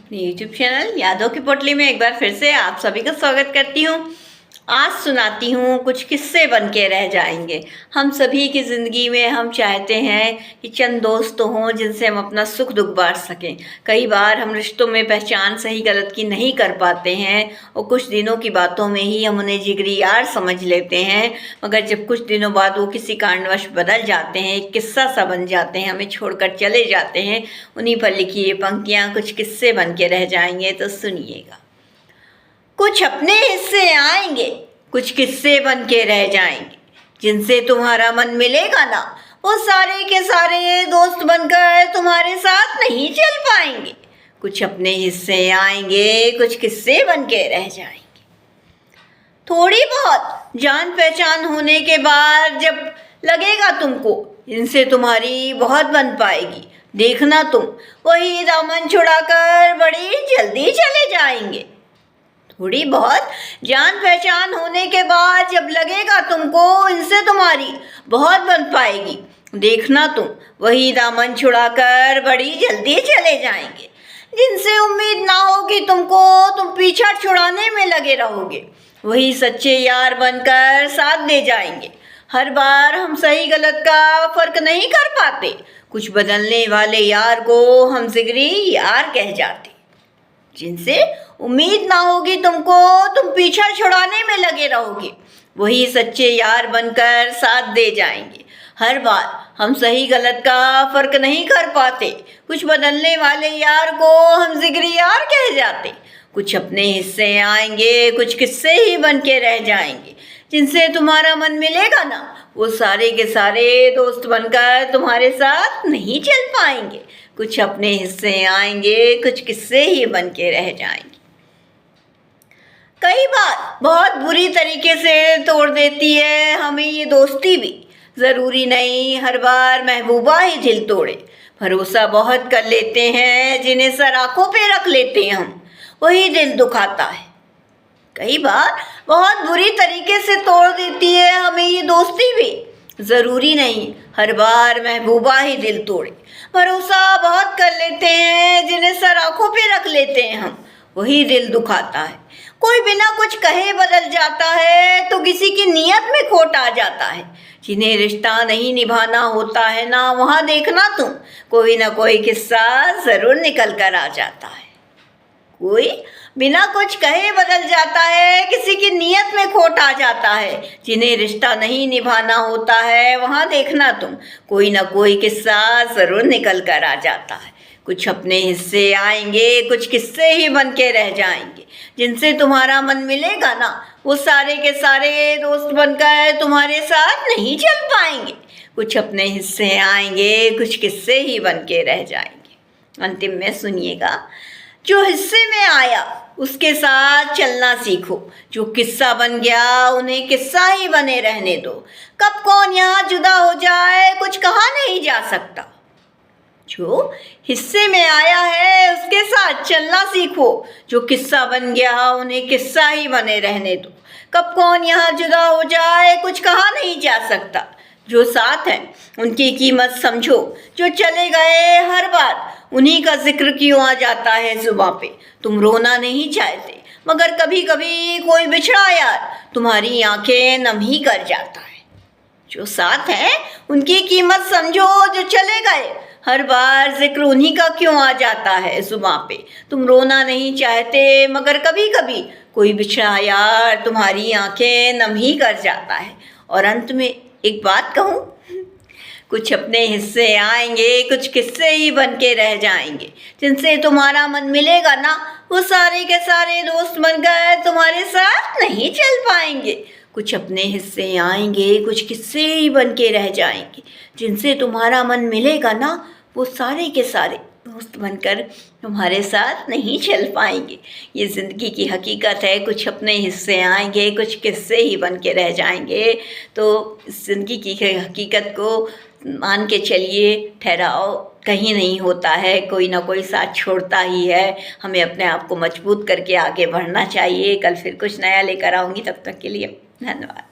अपने YouTube channel यादों की पोटली में एक बार फिर से आप सभी का स्वागत करती हूँ। आज सुनाती हूँ कुछ किस्से बन के रह जाएंगे। हम सभी की ज़िंदगी में हम चाहते हैं कि चंद दोस्त तो हों जिनसे हम अपना सुख दुख बांट सकें। कई बार हम रिश्तों में पहचान सही गलत की नहीं कर पाते हैं और कुछ दिनों की बातों में ही हम उन्हें जिगरी यार समझ लेते हैं, मगर जब कुछ दिनों बाद वो किसी कारणवश बदल जाते हैं, एक किस्सा सा बन जाते हैं, हमें छोड़कर चले जाते हैं। उन्हीं पर लिखी ये पंक्तियाँ कुछ किस्से बन के रह जाएंगे, तो सुनिएगा। कुछ अपने हिस्से आएंगे, कुछ किस्से बन के रह जाएंगे। जिनसे तुम्हारा मन मिलेगा ना, वो सारे के सारे दोस्त बनकर तुम्हारे साथ नहीं चल पाएंगे। कुछ अपने हिस्से आएंगे, कुछ किस्से बन के रह जाएंगे। थोड़ी बहुत जान पहचान होने के बाद जब लगेगा तुमको इनसे तुम्हारी बहुत बन पाएगी, देखना तुम वही दामन छुड़ाकर बड़ी जल्दी चले जाएंगे। थोड़ी बहुत जान पहचान होने के बाद जब लगेगा तुमको इनसे तुम्हारी बहुत बन पाएगी, देखना तुम वही दामन छुड़ाकर बड़ी जल्दी चले जाएंगे। जिनसे उम्मीद ना होगी तुमको, तुम पीछा छुड़ाने में लगे रहोगे, वही सच्चे यार बनकर साथ दे जाएंगे। हर बार हम सही गलत का फर्क नहीं कर पाते, कुछ बदलने वाले यार को हम जिगरी यार कह जाते। जिनसे उम्मीद ना होगी तुमको, तुम पीछा छुड़ाने में लगे रहोगे, वही सच्चे यार बनकर साथ दे जाएंगे। हर बार हम सही गलत का फर्क नहीं कर पाते, कुछ बदलने वाले यार को हम जिगरी यार कह जाते। कुछ अपने हिस्से आएंगे, कुछ किस्से ही बन के रह जाएंगे। जिनसे तुम्हारा मन मिलेगा ना, वो सारे के सारे दोस्त बनकर तुम्हारे साथ नहीं चल पाएंगे। कुछ अपने हिस्से आएंगे, कुछ किस्से ही बन के रह जाएंगे। कई बार बहुत बुरी तरीके से तोड़ देती है हमें ये दोस्ती भी। ज़रूरी नहीं हर बार महबूबा ही दिल तोड़े। भरोसा बहुत कर लेते हैं जिन्हें सर आँखों पे रख लेते हैं हम, वही दिल दुखाता है। कई बार बहुत बुरी तरीके से तोड़ देती है हमें ये दोस्ती भी। ज़रूरी नहीं हर बार महबूबा ही दिल तोड़े। भरोसा बहुत कर लेते हैं जिन्हें सर आँखों पे रख लेते हैं हम, वही दिल दुखाता है। कोई बिना कुछ कहे बदल जाता है तो किसी की नीयत में खोट आ जाता है। जिन्हें रिश्ता नहीं निभाना होता है ना, वहाँ देखना तुम कोई ना कोई किस्सा ज़रूर निकल कर आ जाता है। कोई बिना कुछ कहे बदल जाता है, किसी की नीयत में खोट आ जाता है। जिन्हें रिश्ता नहीं निभाना होता है, वहाँ देखना तुम कोई ना कोई किस्सा ज़रूर निकल कर आ जाता है। कुछ अपने हिस्से आएंगे, कुछ किस्से ही बन के रह जाएंगे। जिनसे तुम्हारा मन मिलेगा ना, वो सारे के सारे दोस्त बनकर तुम्हारे साथ नहीं चल पाएंगे। कुछ अपने हिस्से आएंगे, कुछ किस्से ही बन के रह जाएंगे। अंतिम में सुनिएगा। जो हिस्से में आया उसके साथ चलना सीखो, जो किस्सा बन गया उन्हें किस्सा ही बने रहने दो। कब कौन यहाँ जुदा हो जाए कुछ कहा नहीं जा सकता। जो हिस्से में आया है उसके साथ चलना सीखो, जो किस्सा बन गया उन्हें किस्सा ही बने रहने दो। कब कौन यहाँ जुदा हो जाए कुछ कहा नहीं जा सकता। जो साथ हैं उनकी कीमत समझो, जो चले गए हर बार उन्हीं का जिक्र क्यों आ जाता है जुबां पे। तुम रोना नहीं चाहते, मगर कभी कभी कोई बिछड़ा यार तुम्हारी आंखें नम ही कर जाता है। जो साथ हैं उनकी कीमत समझो, जो चले गए हर बार जिक्र उन्हीं का क्यों आ जाता है जुबां पे। तुम रोना नहीं चाहते, मगर कभी कभी कोई बिछड़ा यार तुम्हारी आंखें नम ही कर जाता है। और अंत में एक बात कहूँ, कुछ अपने हिस्से आएंगे, कुछ किस्से ही बन के रह जाएंगे। जिनसे तुम्हारा मन मिलेगा ना, वो सारे के सारे दोस्त बनकर तुम्हारे साथ नहीं चल पाएंगे। कुछ अपने हिस्से आएंगे, कुछ किस्से ही बन के रह जाएंगे। जिनसे तुम्हारा मन मिलेगा ना, वो सारे के सारे दोस्त बनकर तुम्हारे साथ नहीं चल पाएंगे। ये ज़िंदगी की हकीकत है। कुछ अपने हिस्से आएंगे, कुछ किस्से ही बन के रह जाएंगे। तो इस ज़िंदगी की हकीकत को मान के चलिए। ठहराव कहीं नहीं होता है, कोई ना कोई साथ छोड़ता ही है। हमें अपने आप को मजबूत करके आगे बढ़ना चाहिए। कल फिर कुछ नया लेकर आऊँगी, तब तक के लिए धन्यवाद।